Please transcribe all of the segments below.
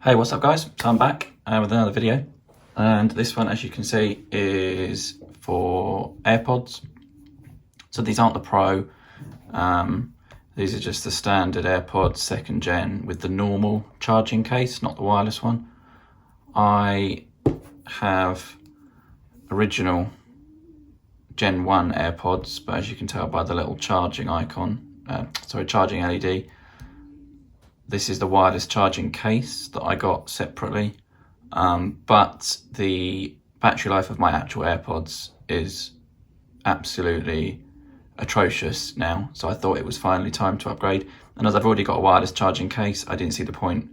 Hey, what's up guys? So I'm back with another video, and this one, as you can see, is for AirPods. So these aren't the Pro, these are just the standard AirPods 2nd gen with the normal charging case, not the wireless one. I have original Gen 1 AirPods, but as you can tell by the little charging icon, charging LED, this is the wireless charging case that I got separately, but the battery life of my actual AirPods is absolutely atrocious now, so I thought it was finally time to upgrade. And as I've already got a wireless charging case, I didn't see the point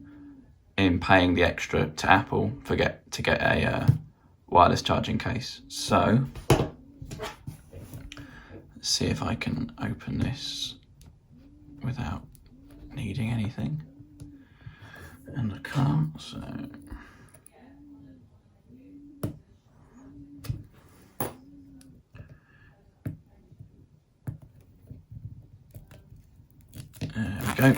in paying the extra to Apple to get a wireless charging case. So let's see if I can open this without needing anything, and I can't, so there we go.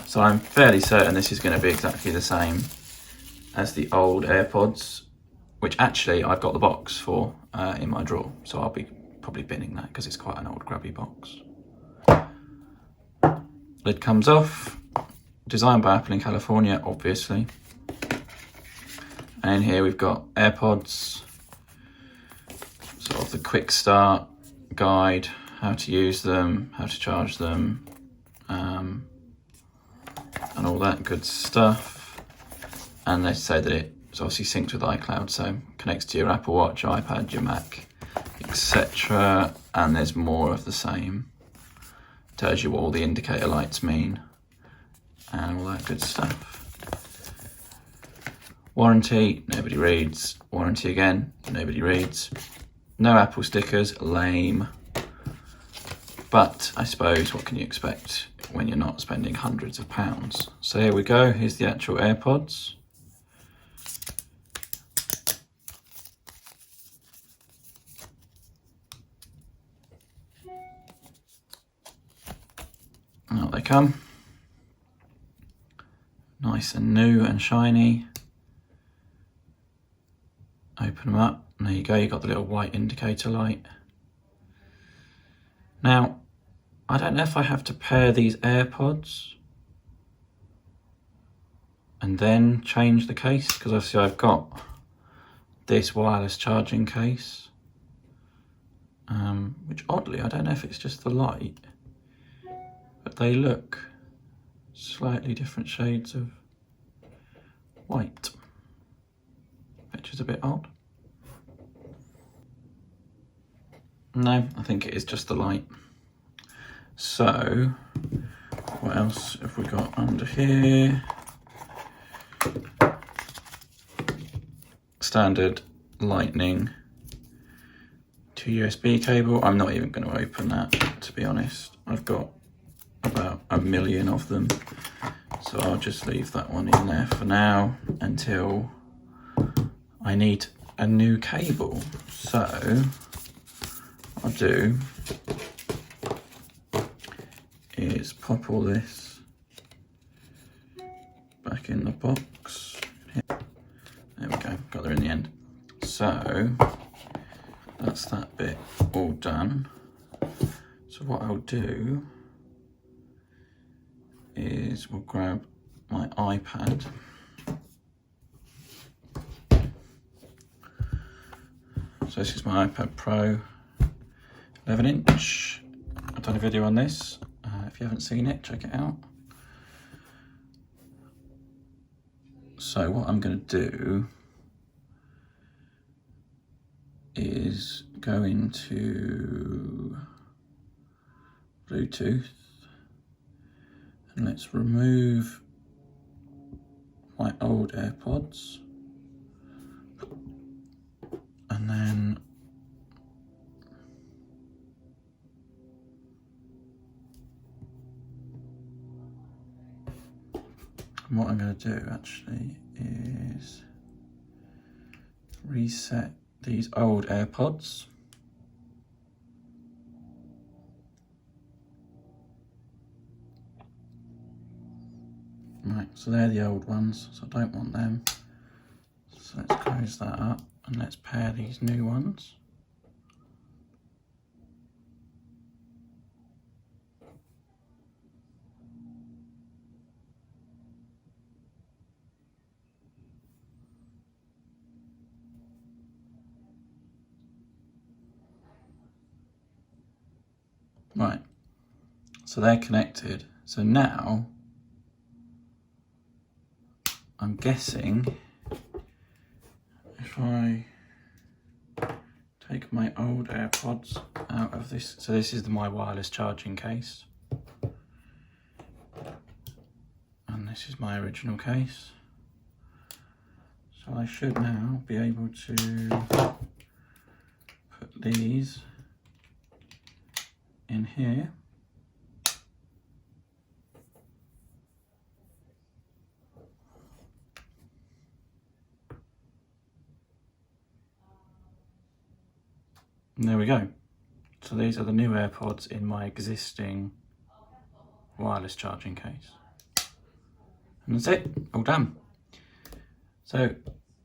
So I'm fairly certain this is going to be exactly the same as the old AirPods, which actually I've got the box for in my drawer, so I'll be probably binning that because it's quite an old grubby box. Lid comes off, designed by Apple in California, obviously. And in here we've got AirPods, sort of the quick start guide, how to use them, how to charge them, and all that good stuff. And they say that it's obviously synced with iCloud, so connects to your Apple Watch, your iPad, your Mac, etc. And there's more of the same. Tells you what all the indicator lights mean and all that good stuff. Warranty, nobody reads. Warranty again, nobody reads. No Apple stickers, lame. But I suppose, what can you expect when you're not spending hundreds of pounds? So here we go, here's the actual AirPods. Out they come. Nice and new and shiny. Open them up, and there you go, you've got the little white indicator light. Now, I don't know if I have to pair these AirPods and then change the case, because obviously I've got this wireless charging case, which oddly, I don't know if it's just the light, but they look slightly different shades of white, which is a bit odd. No, I think it is just the light. So, what else have we got under here? Standard lightning to USB cable. I'm not even going to open that, to be honest. I've got about 1 million of them, so I'll just leave that one in there for now until I need a new cable. So what I'll do is pop all this back in the box. There we go, got there in the end. So that's that bit all done. So what I'll do is we'll grab my iPad. So this is my iPad Pro 11-inch. I've done a video on this. If you haven't seen it, check it out. So what I'm going to do is go into Bluetooth, and let's remove my old AirPods, and then what I'm going to do actually is reset these old AirPods. Right, so they're the old ones, so I don't want them. So let's close that up and let's pair these new ones. Right, so they're connected. So now, I'm guessing if I take my old AirPods out of this, so this is my wireless charging case. And this is my original case. So I should now be able to put these in here. And there we go. So these are the new AirPods in my existing wireless charging case. And that's it, all done. So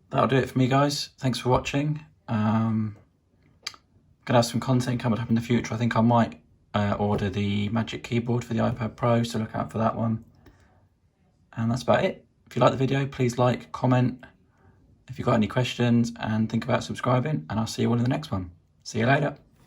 that'll do it for me, guys. Thanks for watching. Gonna have some content coming up in the future. I think I might order the Magic Keyboard for the iPad Pro, so look out for that one. And that's about it. If you like the video, please like, comment if you've got any questions, and think about subscribing, and I'll see you all in the next one. See you later.